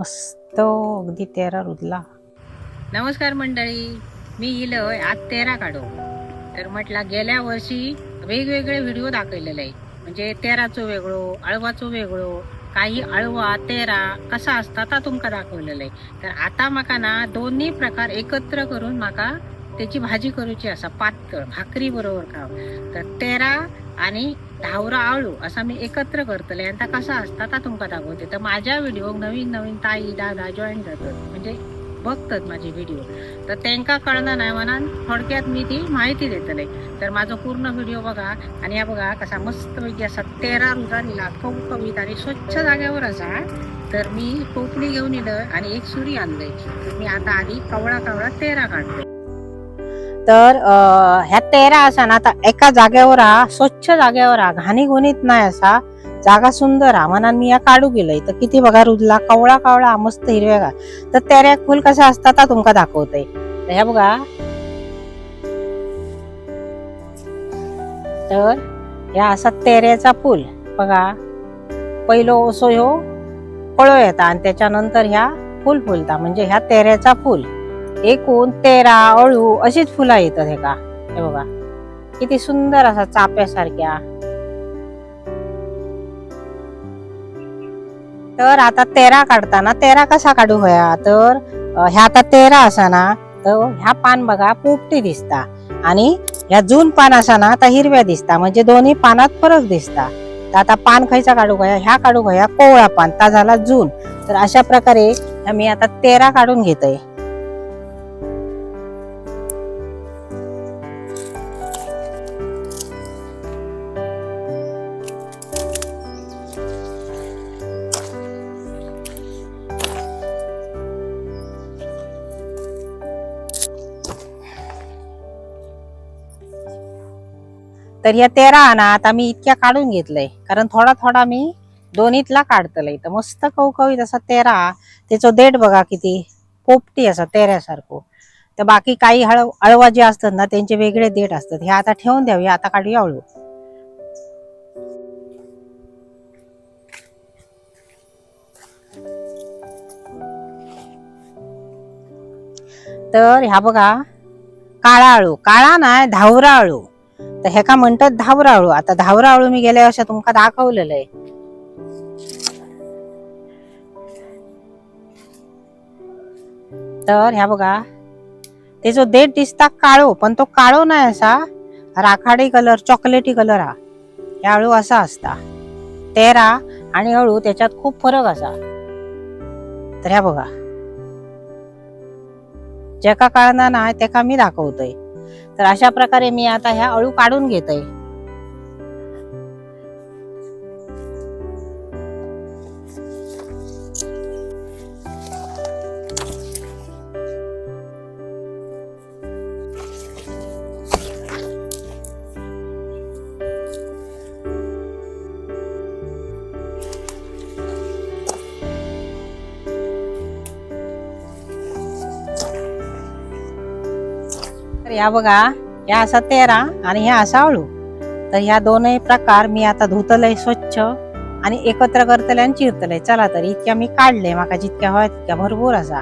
मस्त अगदी तेरा रुजला. नमस्कार मंडळी, मी इलोय आज तेरा काढू. तर म्हटलं गेल्या वर्षी वेगवेगळे व्हिडिओ दाखवलेले आहे, म्हणजे तेराचो वेगळो, अळवाचो वेगळो, काही अळवा तेरा कसा असता ता तुमका दाखवलेलं आहे. तर आता म्हाका ना दोन्ही प्रकार एकत्र करून म्हाका त्याची भाजी करूची असा, पातळ भाकरी बरोबर खाव. तर तेरा आणि धावरा आळू असा मी एकत्र करतले, आणि कसा असता ता तुमका दाखवते. तर माझ्या व्हिडिओ नवीन नवीन ताई दादा जॉईन जातात, म्हणजे बघतात माझे व्हिडिओ, तर त्यांना कळणार नाही म्हणून थोडक्यात मी ती माहिती देतले. तर माझा पूर्ण व्हिडिओ बघा, आणि या बघा कसा मस्त पैकी असा तेरा रुजारीला कवकवीत आणि स्वच्छ जागेवर असा. तर मी टोपली घेऊन इलं आणि एक सुरी आणलंय. तर मी आता आधी कवळा कवळा तेरा काढते. तर ह्या तेरा असा ना आता एका जागेवर स्वच्छ जागेवर घाणी गुणीत नाही असा जागा सुंदर म्हणून मी या काढू गेलोय. तर किती बघा रुजला, कवळा कवळा मस्त हिरव्या. तर तेऱ्याक फुल कसा असतात तुमका दाखवतंय. तर ह्या बघा, तर ह्या असा तेऱ्याचा फुल बघा, पहिलो असो ह्यो फळो येता आणि त्याच्यानंतर ह्या फुल फुलता, म्हणजे ह्या तेऱ्याचा फुल. एकूण तेरा अळू अशीच फुलं येतात. हे का, हे बघा किती सुंदर असा चाप्यासारख्या. तर आता तेरा काढताना तेरा कसा काढू होया, तर ह्या आता तेरा असा ना, तर ह्या पान बघा पोपटी दिसता, आणि ह्या जून पान असा ना तर हिरव्या दिसता, म्हणजे दोन्ही पानात फरक दिसता. तर आता पान खायचा काढू गया, ह्या काढू गया कोवळा पान, ता झाला जून. तर अशा प्रकारे मी आता तेरा काढून घेतोय. तर या तेरा ना आता मी इतक्या काढून घेतलंय, कारण थोडा थोडा मी दोन्हीतला काढतलंय. तर मस्त कवकवीत असा तेरा, त्याचं देठ बघा किती पोपटी असा तेऱ्यासारखं. तर बाकी काही अळवा जे असतात ना त्यांचे वेगळे देठ असतात. हे आता ठेवून द्यावे, आता काढूया अळू. तर ह्या बघा काळा अळू, काळा नाही धावरा अळू. तर हे का म्हणतात धावरा अळू. आता धावरा अळू मी गेल्या वर्षी तुमका दाखवलेलं आहे. तर ह्या बघा, त्याचा देठ दिसता काळो, पण तो काळो नाही असा राखाडी कलर, चॉकलेटी कलर हा. हे अळू असा असता. तेरा आणि अळू त्याच्यात खूप फरक असा. तर ह्या बघा, ज्याका कळणार नाही त्याका मी दाखवतोय. तर अशा प्रकारे मी आता ह्या अळू काढून घेतोय. तर या बघा, ह्या असा तेरा आणि ह्या असा अळू. तर ह्या दोनही प्रकार मी आता धुतलंय स्वच्छ, आणि एकत्र करतले आणि चिरतलंय. चला तर इतक्या मी काढले, माका जितक्या हव्या तितक्या भरपूर असा.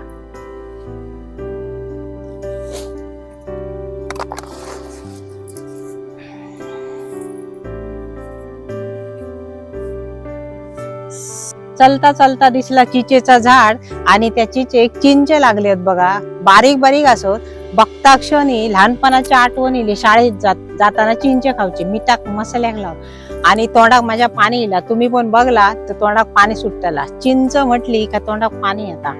चलता चलता दिसला चिचेचा झाड, आणि त्या चिचेक चिंचे लागलेत बघा, बारीक बारीक असोत. बघता क्षणी लहानपणाच्या आठवणीली शाळेत जाताना चिंचे खावचे, मिठाक मसाल्याक लाव, आणि तोंडाक माझ्या पाणी इला. तुम्ही पण बघला तर तोंडाक पाणी सुटतला. चिंच म्हटली का तोंडाक पाणी येता.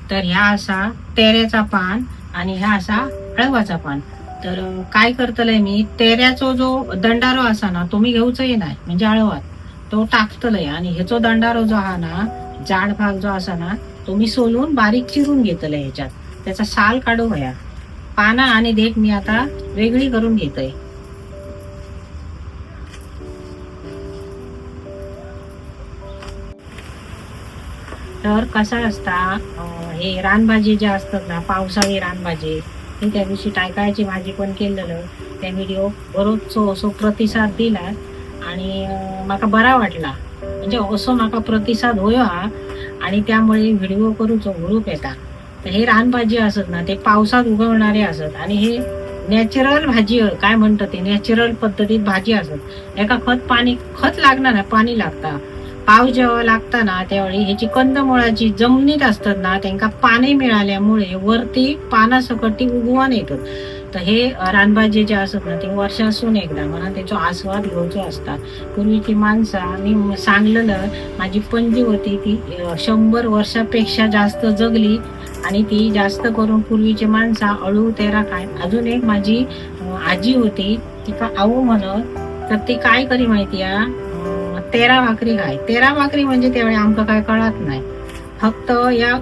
तर ह्या असा तेऱ्याचा पान, आणि ह्या असा हळवाचा पान. तर काय करतलंय मी, तेऱ्याचो जो दंडारो असा ना तो मी घेऊचंही नाही, म्हणजे हळवात तो टाकतलंय. आणि ह्याचो दंडारो जो हा ना, जाड भाग जो असा ना तो मी सोलून बारीक चिरून घेतलंय ह्याच्यात. त्याचा साल काढू होया. पानं आणि देठ मी आता वेगळी करून घेतोय. तर कसा असता हे रानभाजी जे असतात ना, पावसाळी रानभाजी, मी त्या दिवशी टायकाळ्याची भाजी पण केलेलं. त्या व्हिडिओ बरोच असो प्रतिसाद दिला आणि म्हाका बरा वाटला. म्हणजे असो म्हाका प्रतिसाद होयो हा आणि त्यामुळे व्हिडिओ करूचो हुरूप येता. तर हे रानभाजी असत ना, ते पावसात उगवणारे असत आणि हे नॅचरल भाजी काय म्हणतात ते नॅचरल पद्धतीत भाजी असत. एका खत लागणार ना, पाणी लागता. पाऊस जेव्हा लागता ना त्यावेळी ह्याची कंदमुळाची जमिनीत असतात ना, त्यांना पाणी मिळाल्यामुळे वरती पानासकट ती उगवून येतात. तर हे रानभाजी जे असत ना, ते वर्षासून एकदा म्हणा त्याचा आस्वाद घ्यायचो असतात. पूर्वीची माणसं मी सांगलेलं, माझी पणजी होती ती 100 वर्षापेक्षा जास्त जगली आणि ती जास्त करून पूर्वीची माणसं अळू तेरा काय. अजून एक माझी आजी होती, तिका आऊ म्हणत, तर ती काय करी माहिती आहे, तेरा भाकरी खाय. तेरा भाकरी म्हणजे त्यावेळी आमका काय कळत नाही. फक्त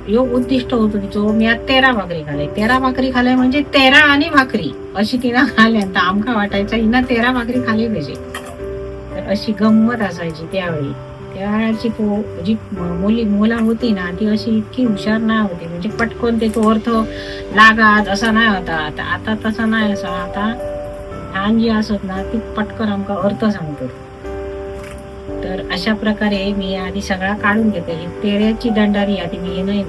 यो उद्दिष्ट होतो तिचो, मी आज 13 भाकरी खाल्ले. 13 भाकरी खाल्ले म्हणजे 13 आणि भाकरी अशी तिनं खाल्ल्या. तर आमका वाटायचं हिनं 13 भाकरी खाल्ली पाहिजे. तर अशी गंमत असायची त्यावेळी. त्यावेळेची जी मुला होती ना, ती अशी इतकी हुशार नाही होती. म्हणजे पटकन ते तो अर्थ लागात असा नाही होता. आता तसा नाही असा. आता लहान जी असत ना, ती पटकन आमका अर्थ सांगतो. तर अशा प्रकारे मी आधी सगळा काढून घेते. ही तेऱ्याची दंडारी आधी मी नाही.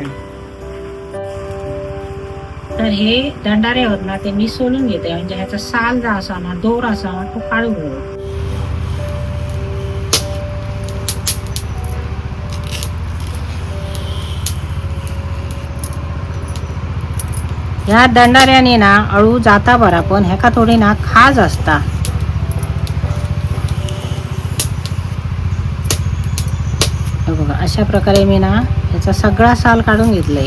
तर हे दंडारे होत ना, ते मी सोलून घेते. म्हणजे ह्याचा साल जो असा ना, दोर असा ना, तो काढून घेतो. ह्या दंडाऱ्याने ना अळू जाता बरा, पण ह्याका थोडी ना खाज असता. बघा अशा प्रकारे मी ना ह्याचा सगळा साल काढून घेतलाय.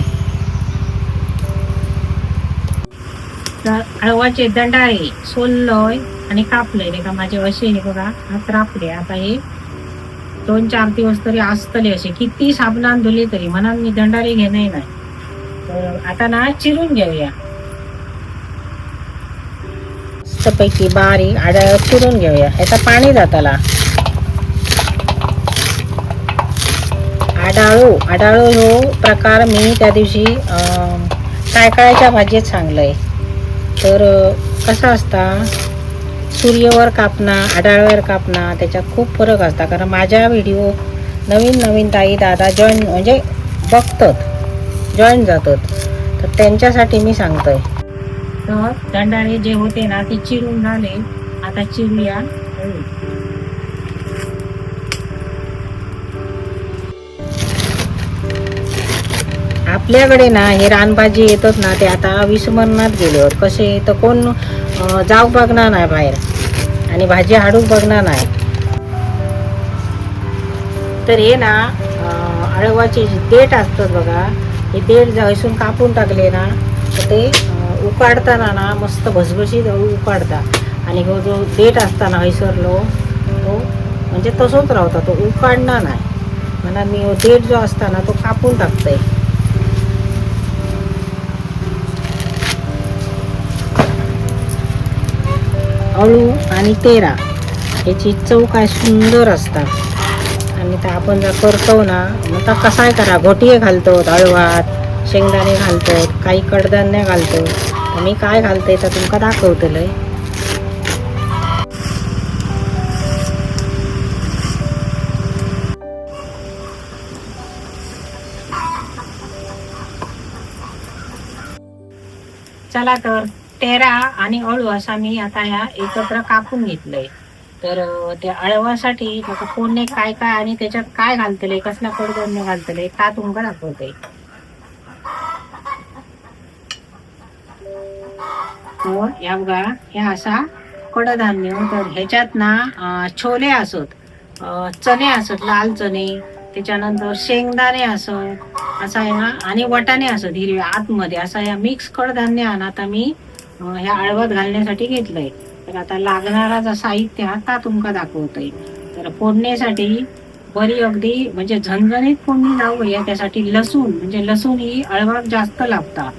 तर अळवाचे दंडारे सोललोय आणि कापलंय. ते का माझे असे हे बघा हात रापले. आता हे 2-4 दिवस तरी असतले. असे किती साबणान धुले तरी म्हणा मी दंडारे घेणे नाही. तर आता ना चिरून घेऊया. मस्तपैकी बारीक आडाळ चिरून घेऊया. ह्याचा पाणी जाताला. आडाळू हो प्रकार मी त्या दिवशी टायकाळ्याच्या भाजीत सांगलंय. तर कसा असता, सूर्यवर कापणा आडाळवर कापणा त्याच्यात खूप फरक असता. कारण माझ्या व्हिडिओ नवीन ताई दादा जॉईन म्हणजे बघतात, जॉईन जातात. तर त्यांच्यासाठी मी सांगतोय. तर दंडाळे जे होते ना ते चिरून झाले. आता चिरूया. आपल्याकडे ना हे रानभाजी येतात ना, ते आता विस्मरणात गेले होत. कसे तर कोण जाऊ बघणार नाही बाहेर आणि भाजी हाडूक बघणार नाही. तर हे ना अळवाचे देठ असतात बघा, हे देठ हयसून कापून टाकले ना, तर ते उकाडताना ना मस्त भसभशीत उकाडता. आणि हो जो देठ असताना हैसरलो तो म्हणजे तसोच राहता, तो उकाडणार नाही. म्हणा मी देठ जो असताना तो कापून टाकतोय. अळू आणि तेरा याची चव काय सुंदर असतात. आणि तर आपण जर करतो ना, मग तर कसाय करा, घोटिये घालतो अळवात, शेंगदाणे घालतो, काही कडधान्य घालतो. तर मी काय घालते तर तुमका दाखवतलंय. चला तर तेरा आणि अळू असा मी आता ह्या एकत्र कापून घेतलंय. तर त्या अळवासाठी त्याचं फोडणे काय काय आणि त्याच्यात काय घालतले, कसला कडधान्य घालतले का तुमका दाखवते. तर या बघा हे असा कडधान्य. तर ह्याच्यात ना छोले असत, चणे असत, लाल चणे, त्याच्यानंतर शेंगदाणे असत असा आहे ना, आणि वटाणे असत हिरव्या आतमध्ये. असा या मिक्स कडधान्य आता मी ह्या अळवात घालण्यासाठी घेतलंय. तर आता लागणारा जो साहित्य आता तुमका दाखवतोय. तर फोडणीसाठी बरी अगदी म्हणजे झणझणीत फोडणी जाऊ या त्यासाठी लसूण, म्हणजे लसूण ही अळवात जास्त लागता.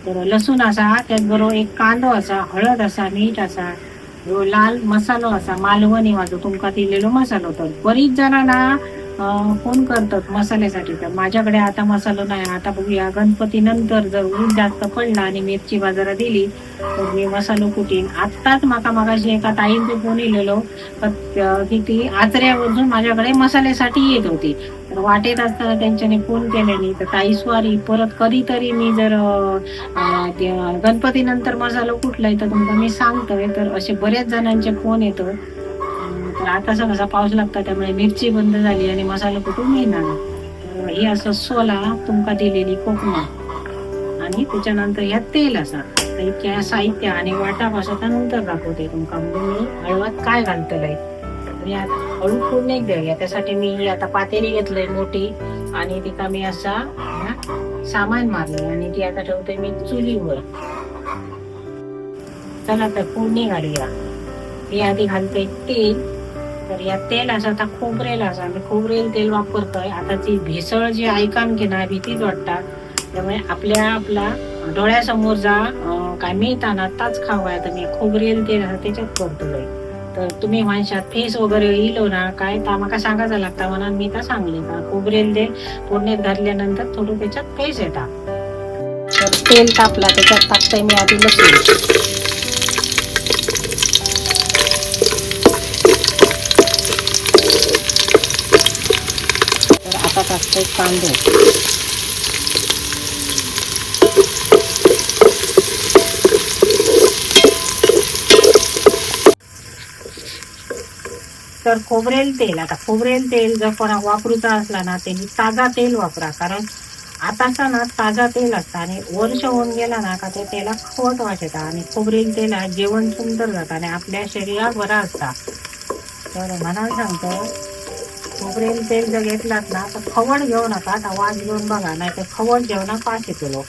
तर लसूण असा, त्याचबरोबर एक कांदो असा, हळद असा, मीठ असा, ह्यो लाल मसालो असा, मालवणी माझो तुमका दिलेलो मसालो. तर बरीच जणांना फोन करतात मसाल्यासाठी. तर माझ्याकडे आता मसालो नाही. आता बघूया गणपती नंतर जर ऊन जास्त पडला आणि मिरची बाजारात दिली तर मी मसालो कुटीन. आत्ताच मागाशी एका ताईंचे फोन येलेलो की ती आचऱ्यावरून माझ्याकडे मसाल्यासाठी येत होती. तर वाटेत असताना त्यांच्याने फोन केल्याने तर ताई स्वारी परत कधीतरी मी जर गणपती नंतर मसाला कुठलाय तर तुमका मी सांगतोय. तर असे बऱ्याच जणांचे फोन येतो. तर आता कसा पाऊस लागता त्यामुळे मिरची बंद झाली आणि मसाला कुठून मिळणार. ही असं सोला तुमका दिलेली कोकणात आणि त्याच्यानंतर ह्यात तेल असा. इतक्या साहित्य आणि वाटापासून नंतर दाखवते तुमका म्हणजे मी हळवात काय घालतलंय. तर यात हळू फोडणी देऊया. त्यासाठी मी आता पातेली घेतलंय मोठी आणि तिका मी असा सामान मारलंय आणि ती आता ठेवते मी चुलीवर. चला तर फोडणी घालूया. मी आधी घालते तेल. तर या तेल असं आता खोबरेल असा मी खोबरेल तेल वापरतोय. आता ती भेसळ जी ऐकान की नाही भीतीच वाटतात. त्यामुळे आपला डोळ्यासमोर जा काय मिळताना ताच खावा. तर मी खोबरेल तेल त्याच्यात करतोय. तर तुम्ही म्हणशात फेस वगैरे इलो ना काय तर माका सांगायचं लागतं म्हणा. मी तर सांगले का खोबरेल तेल फोडणीत घातल्यानंतर थोडं त्याच्यात फेस येतात. तर तेल तापला त्याच्यात टाकतोय मी आधी लसूण. आता टाकतोय कांदे. तर खोबरेल तेल. आता खोबरेल तेल जर कोणा वापरूचा असला ना त्यांनी ताजा तेल वापरा. कारण आताचा ना ताजा तेल असता आणि वर्ष होऊन गेला ना का ते तेला खवट वाटता. आणि खोबरेल तेल जेवण सुंदर जातं आणि आपल्या शरीरात बरा असता. तर म्हणा सांगतो खोबरेल तेल जर घेतलात ना तर खवड घेऊ नका. आता वाज घेऊन बघा नाही तर खवड जेवणा पास येतो.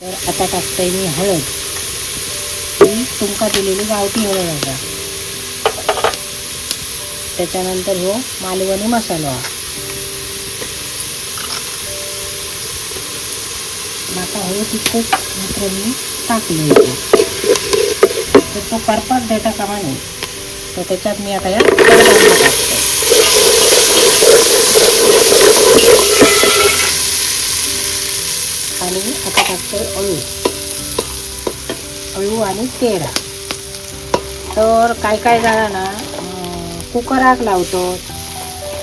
तर आता टाकतोय मी हळद. ही तुमका दिलेली गावठी हळद आहे. त्याच्यानंतर हो मालवणी मसाला. आता हळू तितकंच मात्र मी टाकले होते. तर तो करपात देता कामा नाही. तर त्याच्यात मी आता या आणि आता टाकतोय अळू आणि तेरा. तर काय झाला ना कुकराक लावतो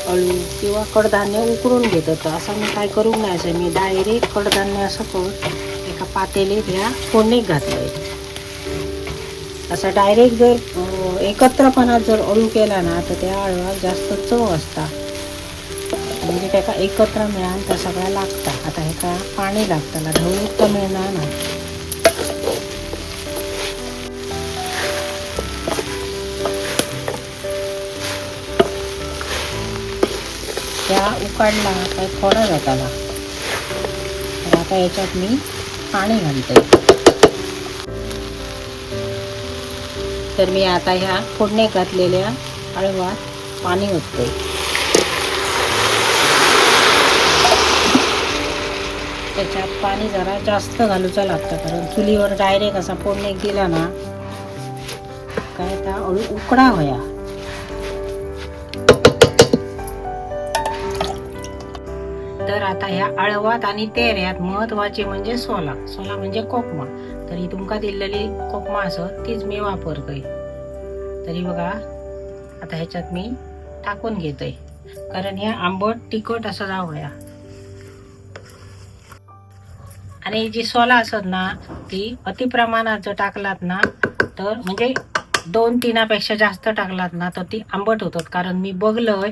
अळू किंवा कडधान्य उकळून घेतो. तर असं मी काय करू नाही. असं मी डायरेक्ट कडधान्य असं करून एका पातेलीत ह्या फोडणीत घातलंय. असं डायरेक्ट जर एकत्रपणात जर अळू केला ना तर त्या अळूला जास्त चव असता. म्हणजे त्याला एकत्र मिळाल तर सगळ्या लागतात. आता हे का पाणी लागतं ढवळूक तर मिळणार ना. त्या उकाडला काय थोडा जाताला. तर आता याच्यात मी पाणी घालते. तर मी आता ह्या फोडणी घातलेल्या अळवात पाणी ओतते. त्याच्यात पाणी जरा जास्त घालूचं लागतं. कारण चुलीवर डायरेक्ट असा फोडणी दिला ना काय त्या अळू उकडा होया. तर आता ह्या अळवात आणि तेऱ्यात महत्वाचे म्हणजे सोला म्हणजे कोकमा. तरी तुमका दिलेली कोकमा असत तीच मी वापरतोय. तरी बघा आता ह्याच्यात मी टाकून घेतोय. कारण ह्या आंबट तिखट असं जाऊया. आणि जी सोला असत ना ती अतिप्रमाणात जर टाकलात ना तर म्हणजे 2-3पेक्षा जास्त टाकलात ना तर ती आंबट होतात. कारण मी बघलोय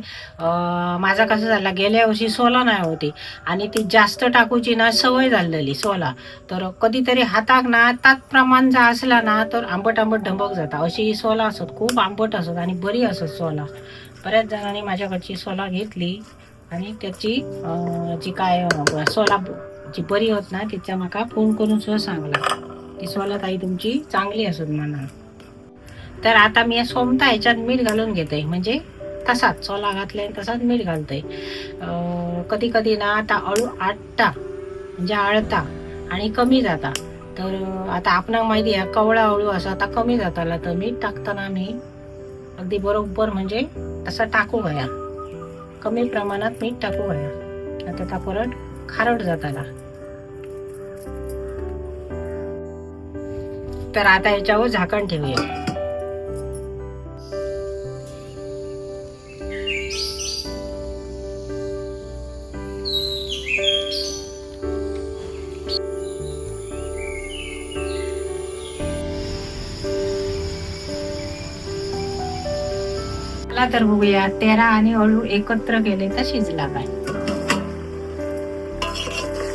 माझा कसं झाला गेल्या वर्षी सोला नाही होती आणि ती जास्त टाकूची ना सवय झालेली सोला. तर कधीतरी हाताक ना त्यात प्रमाण जर असला ना तर आंबट ढंबक जाता. अशी सोला असत खूप आंबट असत आणि बरी असत सोला. बऱ्याच जणांनी माझ्याकडची सोला घेतली आणि त्याची जी काय सोला जी बरी होत ना तिचा माका फोन करून सुद्धा सांगला ती सोला ताई तुमची चांगली असत म्हणा. तर आता मी सोमता ह्याच्यात मीठ घालून घेते. म्हणजे तसाच सोला घातले तसाच मीठ घालते. कधी ना आता अळू आटता म्हणजे आळता आणि कमी जाता. तर आता आपणाक माहिती आहे कवळा अळू असा आता कमी जाताला, तर मीठ टाकताना आम्ही अगदी बरोबर म्हणजे तसा टाकू गया, कमी प्रमाणात मीठ टाकू गया. आता त्या परत खारट जाताला. तर आता याच्यावर झाकण ठेवूया. तर बघूया तेरा आणि अळू एकत्र केले तर शिजला काय.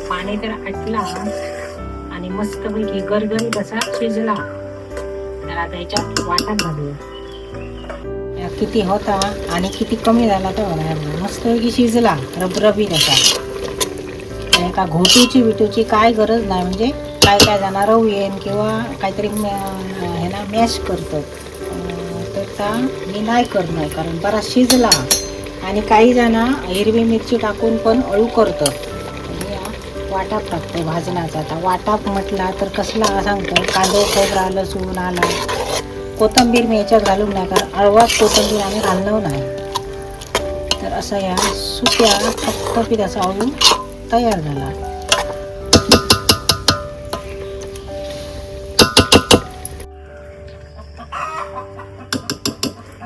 पाणी तर आटला आणि मस्त पैकी गरगरी कसा शिजला. तर आता याच्यात वाटण घालूया. किती होता आणि किती कमी झाला तर मस्त पैकी शिजला रबरबीत असा. एका घोटूची बिटूची काय गरज नाही. म्हणजे काय काय जाणार रव येईन किंवा काहीतरी हे ना मॅश करतात, तर मी नाही करणार कारण बरा शिजला. आणि काही जण हिरवी मिरची टाकून पण अळू करतात. वाटाप टाकतो भाजण्याचा. आता वाटाप म्हटला तर कसला सांगतो, कांदो खोबरा लसूण आला कोथिंबीर मी याच्यात घालून नाही कारण अळवात कोथिंबीर आम्ही घाललो नाही. तर असा या सुक्या फक्त असा अळू तयार झाला.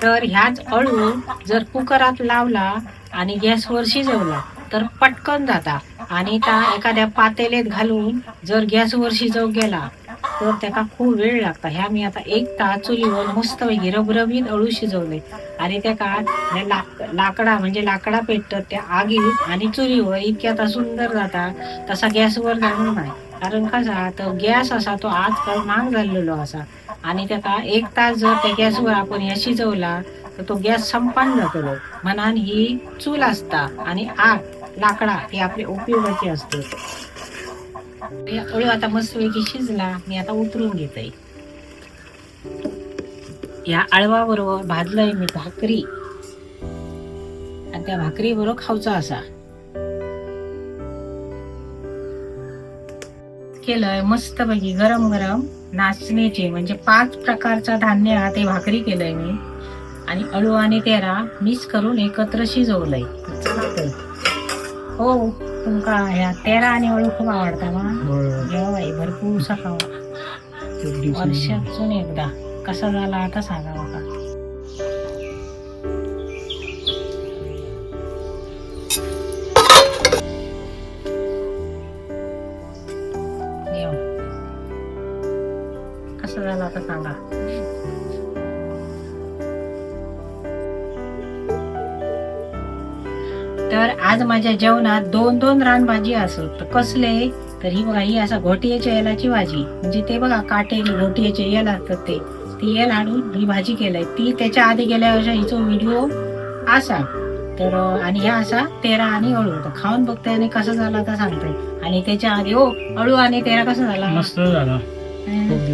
तर ह्याच अळू जर कुकरात लावला आणि गॅसवर शिजवला तर पटकन जाता. आणि त्या एखाद्या पातेल्यात घालून जर गॅसवर शिजव गेला तर त्याला खूप वेळ लागता. ह्या मी आता 1 तास चुलीवर मस्त पैकी रबरबीत अळू शिजवले. आणि त्या काळात लाकडा म्हणजे लाकडा पेटतात त्या आगीत आणि चुलीवर इतक्यात सुंदर जाता. तसा गॅसवर जाणार नाही कारण कसा तर गॅस असा तो आजकाल महाग झालेलो असा. आणि त्याचा 1 तास जर त्या गॅसवर आपण ह्या शिजवला तर तो गॅस संपान जातो. म्हणान ही चूल असता आणि आग लाकडा ही आपल्या उपयोगाची असते. अळू आता मस्त पैकी शिजला. मी आता उतरून घेते. या अळवा बरोबर भाजलंय मी भाकरी आणि त्या भाकरी बरोबर खाऊचा असा केलंय. मस्त पैकी गरम गरम नाचणीचे म्हणजे 5 प्रकारचा धान्य ते भाकरी केलंय मी. आणि अळू आणि तेरा मिक्स करून एकत्र शिजवलंय. हो तुमका ह्या तेरा आणि अळू खूप आवडता मग जेव्हा भरपूर खावा. वर्षातून एकदा. कसा झाला आता सांगा बघा. कसा झाला आता सांगा. तर आज माझ्या जेवणात 2 रानभाजी असत. तर कसले तर ही बघा ही असा घोटियाच्या येलाची भाजी. म्हणजे ते बघा काटेरी घोटियाचे येल असतात ती येल आणून ही भाजी केलाय. ती त्याच्या आधी गेल्या वर्षी हिचा व्हिडिओ असा. तर आणि ह्या असा तेरा आणि अळू. तर खाऊन बघते आणि कसं झाला तर सांगते. आणि त्याच्या आधी हो अळू आणि तेरा कसा झाला. मस्त झाला.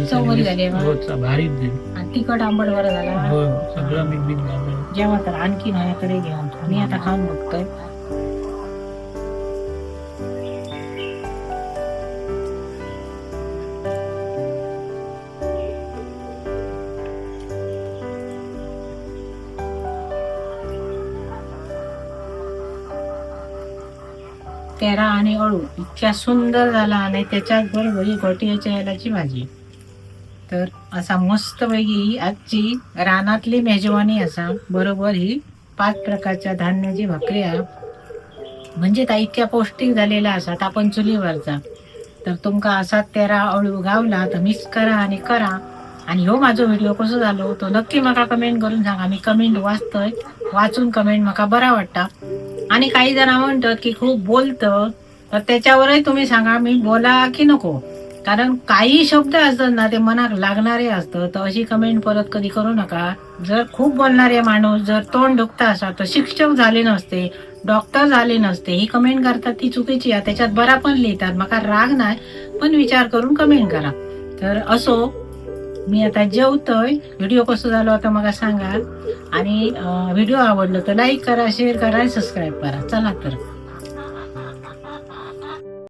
चव बरी झाली भारी आणि तिखट आंबट बरं झाला. सगळं मिक्स जेव्हा तर आणखी माझ्याकडे घेऊन मी आता खाऊन बघतोय. तेरा आणि अळू इतक्या सुंदर झाला. आणि त्याच्याच बरोबर ही घोटियाच्या येलाची भाजी. तर असा मस्त पैकी आजची रानातली मेजवानी असा. बरोबर ही 5 प्रकारच्या धान्याची भाकरी आहे. म्हणजे त्या इतक्या पौष्टिक झालेला असतात आपण चुलीवरचा. तर तुमका असा तेरा अळू गावला तर मिक्स करा आणि करा. आणि हो माझा व्हिडिओ कसो झालो तो नक्की मला कमेंट करून सांगा. मी कमेंट वाचतोय. वाचून कमेंट मला बरा वाटता. आणि काही जण म्हणतात की खूप बोलतं तर त्याच्यावरही तुम्ही सांगा मी बोला की नको. कारण काही शब्द असतात ना ते मनात लागणारे असतं. तर अशी कमेंट परत कधी करू नका. जर खूप बोलणारे माणूस जर तोंड दुखता असा तर शिक्षक झाले नसते, डॉक्टर झाले नसते. ही कमेंट करतात ती चुकीची आहे. त्याच्यात बरा पण लिहितात. मका राग नाही पण विचार करून कमेंट करा. तर असो मी आता जेवतोय. व्हिडिओ कसं झालं होतं मला सांगा. आणि व्हिडिओ आवडलं तर लाईक करा, शेअर करा, सबस्क्राईब करा. चला तर.